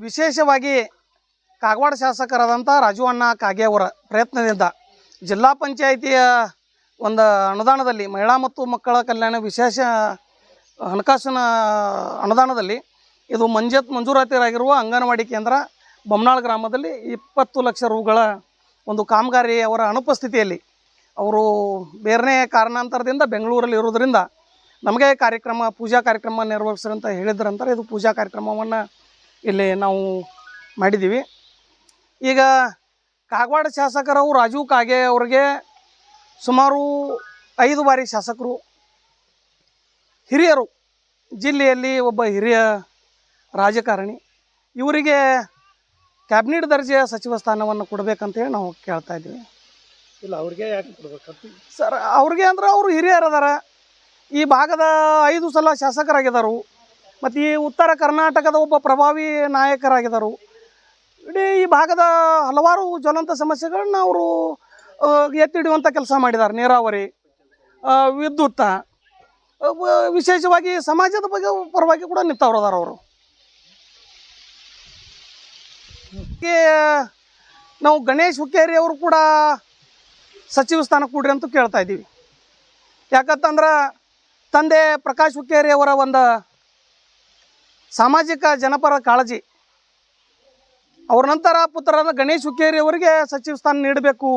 ವಿಶೇಷವಾಗಿ ಕಾಗವಾಡ ಶಾಸಕರಾದಂಥ ರಾಜು ಅಣ್ಣ ಕಾಗೆ ಅವರ ಪ್ರಯತ್ನದಿಂದ ಜಿಲ್ಲಾ ಪಂಚಾಯಿತಿಯ ಒಂದು ಅನುದಾನದಲ್ಲಿ ಮಹಿಳಾ ಮತ್ತು ಮಕ್ಕಳ ಕಲ್ಯಾಣ ವಿಶೇಷ ಹಣಕಾಸಿನ ಅನುದಾನದಲ್ಲಿ ಇದು ಮಂಜೂರಾತಿಯಾಗಿರುವ ಅಂಗನವಾಡಿ ಕೇಂದ್ರ ಬೊಮ್ಮನಾಳ ಗ್ರಾಮದಲ್ಲಿ 20 ಲಕ್ಷ ರೂಗಳ ಒಂದು ಕಾಮಗಾರಿ ಅವರ ಅನುಪಸ್ಥಿತಿಯಲ್ಲಿ ಅವರು ಬೇರೆ ಕಾರಣಾಂತರದಿಂದ ಬೆಂಗಳೂರಲ್ಲಿ ಇರೋದರಿಂದ ನಮಗೆ ಪೂಜಾ ಕಾರ್ಯಕ್ರಮ ನೆರವೇರಿಸ್ರಂತ ಹೇಳಿದ್ರಂತಾರೆ. ಇದು ಪೂಜಾ ಕಾರ್ಯಕ್ರಮವನ್ನು ಇಲ್ಲಿ ನಾವು ಮಾಡಿದ್ದೀವಿ. ಈಗ ಕಾಗವಾಡ ಶಾಸಕರು ರಾಜು ಕಾಗೆ ಅವರಿಗೆ ಸುಮಾರು 5 ಬಾರಿ ಶಾಸಕರು, ಹಿರಿಯರು, ಜಿಲ್ಲೆಯಲ್ಲಿ ಒಬ್ಬ ಹಿರಿಯ ರಾಜಕಾರಣಿ, ಇವರಿಗೆ ಕ್ಯಾಬಿನೆಟ್ ದರ್ಜೆಯ ಸಚಿವ ಸ್ಥಾನವನ್ನು ಕೊಡಬೇಕಂತೇಳಿ ನಾವು ಕೇಳ್ತಾ ಇದ್ದೀವಿ. ಇಲ್ಲ ಅವ್ರಿಗೆ ಯಾಕೆ ಕೊಡ್ಬೇಕಂತ ಸರ್, ಅವ್ರಿಗೆ ಅಂದ್ರೆ ಅವರು ಹಿರಿಯರದಾರ, ಈ ಭಾಗದ 5 ಸಲ ಶಾಸಕರಾಗಿದ್ದರು ಮತ್ತು ಈ ಉತ್ತರ ಕರ್ನಾಟಕದ ಒಬ್ಬ ಪ್ರಭಾವಿ ನಾಯಕರಾಗಿದ್ದರು. ಇಡೀ ಈ ಭಾಗದ ಹಲವಾರು ಜ್ವಲಂತ ಸಮಸ್ಯೆಗಳನ್ನ ಅವರು ಎತ್ತಿಡುವಂಥ ಕೆಲಸ ಮಾಡಿದ್ದಾರೆ. ನೀರಾವರಿ, ವಿದ್ಯುತ್, ವಿಶೇಷವಾಗಿ ಸಮಾಜದ ಬಗ್ಗೆ ಪರವಾಗಿ ಕೂಡ ನಿಂತವ್ರದಾರ ಅವರು. ನಾವು ಗಣೇಶ್ ಹುಕ್ಕೇರಿ ಅವರು ಕೂಡ ಸಚಿವ ಸ್ಥಾನ ಕೊಡ್ರಿ ಅಂತ ಕೇಳ್ತಾ ಇದ್ದೀವಿ. ಯಾಕಂತಂದ್ರೆ ತಂದೆ ಪ್ರಕಾಶ್ ಹುಕ್ಕೇರಿ ಅವರ ಒಂದು ಸಾಮಾಜಿಕ ಜನಪರ ಕಾಳಜಿ, ಅವ್ರ ನಂತರ ಪುತ್ರರಾದ ಗಣೇಶ್ ಹುಕ್ಕೇರಿ ಅವರಿಗೆ ಸಚಿವ ಸ್ಥಾನ ನೀಡಬೇಕು.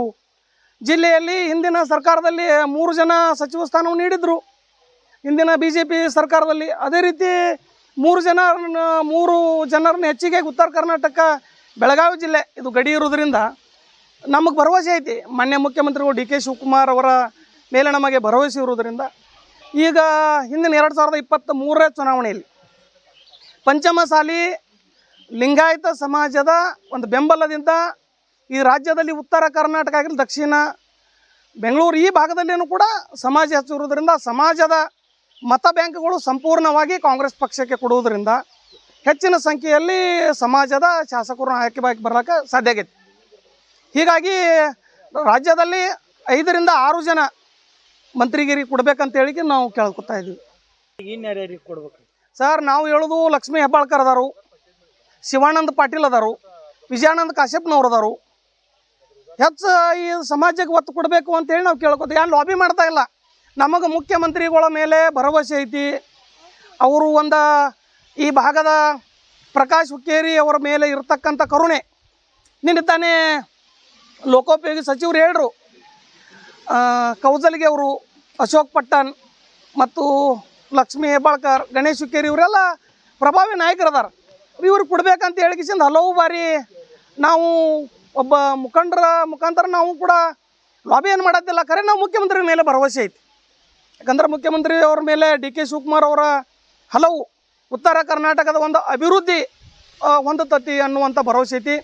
ಜಿಲ್ಲೆಯಲ್ಲಿ ಹಿಂದಿನ ಸರ್ಕಾರದಲ್ಲಿ 3 ಜನ ಸಚಿವ ಸ್ಥಾನವನ್ನು ನೀಡಿದರು, ಹಿಂದಿನ BJP ಸರ್ಕಾರದಲ್ಲಿ. ಅದೇ ರೀತಿ 3 ಜನರನ್ನ ಹೆಚ್ಚಿಗೆ ಉತ್ತರ ಕರ್ನಾಟಕ ಬೆಳಗಾವಿ ಜಿಲ್ಲೆ ಇದು ಗಡಿ ಇರೋದ್ರಿಂದ ನಮಗೆ ಭರವಸೆ ಐತಿ. ಮಾನ್ಯ ಮುಖ್ಯಮಂತ್ರಿಗಳು DK ಶಿವಕುಮಾರ್ ಅವರ ಮೇಲೆ ನಮಗೆ ಭರವಸೆ ಇರೋದ್ರಿಂದ ಈಗ ಹಿಂದಿನ 2023 ಚುನಾವಣೆಯಲ್ಲಿ ಪಂಚಮಸಾಲಿ ಲಿಂಗಾಯತ ಸಮಾಜದ ಒಂದು ಬೆಂಬಲದಿಂದ ಈ ರಾಜ್ಯದಲ್ಲಿ ಉತ್ತರ ಕರ್ನಾಟಕ ಆಗಲಿ, ದಕ್ಷಿಣ ಬೆಂಗಳೂರು ಈ ಭಾಗದಲ್ಲಿಯೂ ಕೂಡ ಸಮಾಜ ಹೆಚ್ಚಿರುವುದರಿಂದ ಸಮಾಜದ ಮತ ಬ್ಯಾಂಕ್ಗಳು ಸಂಪೂರ್ಣವಾಗಿ ಕಾಂಗ್ರೆಸ್ ಪಕ್ಷಕ್ಕೆ ಕೊಡುವುದರಿಂದ ಹೆಚ್ಚಿನ ಸಂಖ್ಯೆಯಲ್ಲಿ ಸಮಾಜದ ಶಾಸಕರು ಆಯ್ಕೆಯಾಗಿ ಬರಲಿಕ್ಕೆ ಸಾಧ್ಯ ಆಗೈತೆ. ಹೀಗಾಗಿ ರಾಜ್ಯದಲ್ಲಿ 5 ರಿಂದ 6 ಜನ ಮಂತ್ರಿಗಿರಿ ಕೊಡ್ಬೇಕಂತೇಳಿ ನಾವು ಕೇಳ್ಕೊತಾ ಇದ್ದೀವಿ. ಇನ್ಯಾರ್ಯಾರಿಗೆ ಕೊಡ್ಬೇಕು ಸರ್? ನಾವು ಹೇಳೋದು ಲಕ್ಷ್ಮೀ ಹೆಬ್ಬಾಳ್ಕರ್ ಅದಾರು, ಶಿವಾನಂದ ಪಾಟೀಲ್ ಅದಾರು, ವಿಜಯಾನಂದ ಕಾಶ್ಯಪ್ನವ್ರು ಅದಾರು. ಹೆಚ್ಚು ಈ ಸಮಾಜಕ್ಕೆ ಒತ್ತು ಕೊಡಬೇಕು ಅಂತೇಳಿ ನಾವು ಕೇಳ್ಕೊತೀವಿ. ಯಾರು ಲಾಬಿ ಮಾಡ್ತಾ ಇಲ್ಲ. ನಮಗೆ ಮುಖ್ಯಮಂತ್ರಿಗಳ ಮೇಲೆ ಭರವಸೆ ಐತಿ. ಅವರು ಈ ಭಾಗದ ಪ್ರಕಾಶ್ ಹುಕ್ಕೇರಿ ಅವರ ಮೇಲೆ ಇರತಕ್ಕಂಥ ಕರುಣೆ. ನಿನ್ನೆ ತಾನೇ ಲೋಕೋಪಯೋಗಿ ಸಚಿವರು ಹೇಳಿದ್ರು, ಕೌಜಲ್ಗೆ ಅವರು, ಅಶೋಕ್ ಪಟ್ಟಣ್ ಮತ್ತು ಲಕ್ಷ್ಮೀ ಹೆಬ್ಬಾಳ್ಕರ್, ಗಣೇಶ್ ಹುಕ್ಕೇರಿ ಇವರೆಲ್ಲ ಪ್ರಭಾವಿ ನಾಯಕರದಾರ. ಇವ್ರಿಗೆ ಕೊಡ್ಬೇಕಂತ ಹೇಳಿಕಿಸಿಂದ ಹಲವು ಬಾರಿ ನಾವು ಒಬ್ಬ ಮುಖಂಡರ ಮುಖಾಂತರ ನಾವು ಕೂಡ ಲಾಬಿ ಏನು ಮಾಡೋದಿಲ್ಲ. ಖರೆ ನಾವು ಮುಖ್ಯಮಂತ್ರಿ ಮೇಲೆ ಭರವಸೆ ಐತಿ. ಯಾಕಂದ್ರೆ ಮುಖ್ಯಮಂತ್ರಿ ಅವ್ರ ಮೇಲೆ DK ಶಿವಕುಮಾರ್ ಅವರ ಹಲವು ಉತ್ತರ ಕರ್ನಾಟಕದ ಒಂದು ಅಭಿವೃದ್ಧಿ ಹೊಂದತತಿ ಅನ್ನುವಂಥ ಭರವಸೆ ಐತಿ.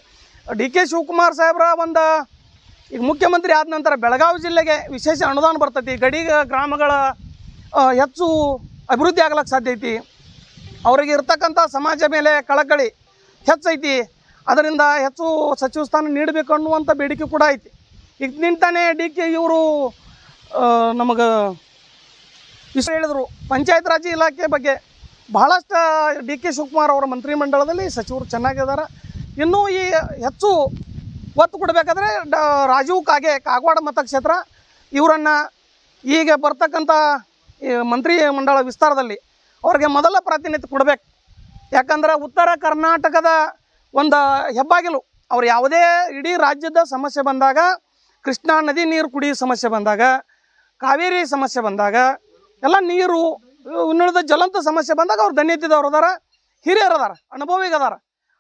DK ಶಿವಕುಮಾರ್ ಸಾಹೇಬ್ರ ಈಗ ಮುಖ್ಯಮಂತ್ರಿ ಆದ ನಂತರ ಬೆಳಗಾವಿ ಜಿಲ್ಲೆಗೆ ವಿಶೇಷ ಅನುದಾನ ಬರ್ತೈತಿ. ಗಡಿ ಗ್ರಾಮಗಳ ಹೆಚ್ಚು ಅಭಿವೃದ್ಧಿ ಆಗ್ಲಿಕ್ಕೆ ಸಾಧ್ಯ ಐತಿ. ಅವರಿಗೆ ಇರ್ತಕ್ಕಂಥ ಸಮಾಜ ಮೇಲೆ ಕಳಕಳಿ ಹೆಚ್ಚೈತಿ. ಅದರಿಂದ ಹೆಚ್ಚು ಸಚಿವ ಸ್ಥಾನ ನೀಡಬೇಕು ಅನ್ನುವಂಥ ಬೇಡಿಕೆ ಕೂಡ ಐತಿ. ಈಗ ನಿಂತಾನೆ DK ಇವರು ನಮಗೆ ವಿಷಯ ಹೇಳಿದರು. ಪಂಚಾಯತ್ ರಾಜ್ ಇಲಾಖೆ ಬಗ್ಗೆ ಬಹಳಷ್ಟು DK ಶಿವಕುಮಾರ್ ಅವರ ಮಂತ್ರಿಮಂಡಲದಲ್ಲಿ ಸಚಿವರು ಚೆನ್ನಾಗಿದ್ದಾರೆ. ಇನ್ನೂ ಈ ಹೆಚ್ಚು ಒತ್ತು ಕೊಡಬೇಕಾದ್ರೆ ರಾಜು ಕಾಗೆ ಕಾಗವಾಡ ಮತಕ್ಷೇತ್ರ ಇವರನ್ನು ಈಗ ಬರ್ತಕ್ಕಂಥ ಮಂತ್ರಿ ಮಂಡಲ ವಿಸ್ತಾರದಲ್ಲಿ ಅವ್ರಿಗೆ ಮೊದಲ ಪ್ರಾತಿನಿಧ್ಯ ಕೊಡಬೇಕು. ಯಾಕಂದ್ರೆ ಉತ್ತರ ಕರ್ನಾಟಕದ ಒಂದು ಹೆಬ್ಬಾಗಿಲು. ಅವ್ರು ಯಾವುದೇ ಇಡೀ ರಾಜ್ಯದ ಸಮಸ್ಯೆ ಬಂದಾಗ, ಕೃಷ್ಣಾ ನದಿ ನೀರು ಕುಡಿಯೋ ಸಮಸ್ಯೆ ಬಂದಾಗ, ಕಾವೇರಿ ಸಮಸ್ಯೆ ಬಂದಾಗ, ಎಲ್ಲ ನೀರು ಇನ್ನುಳಿದ ಜ್ವಲಂತ ಸಮಸ್ಯೆ ಬಂದಾಗ ಅವ್ರು ಧನ್ಯತಿದವ್ರು ಅದಾರ, ಹಿರಿಯರು ಅದಾರ, ಅನುಭವಿಗದಾರ.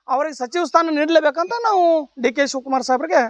ಅವ್ರಿಗೆ ಸಚಿವ ಸ್ಥಾನ ನೀಡಲೇಬೇಕಂತ ನಾವು DK ಶಿವಕುಮಾರ್ ಸಾಹೇಬ್ರಿಗೆ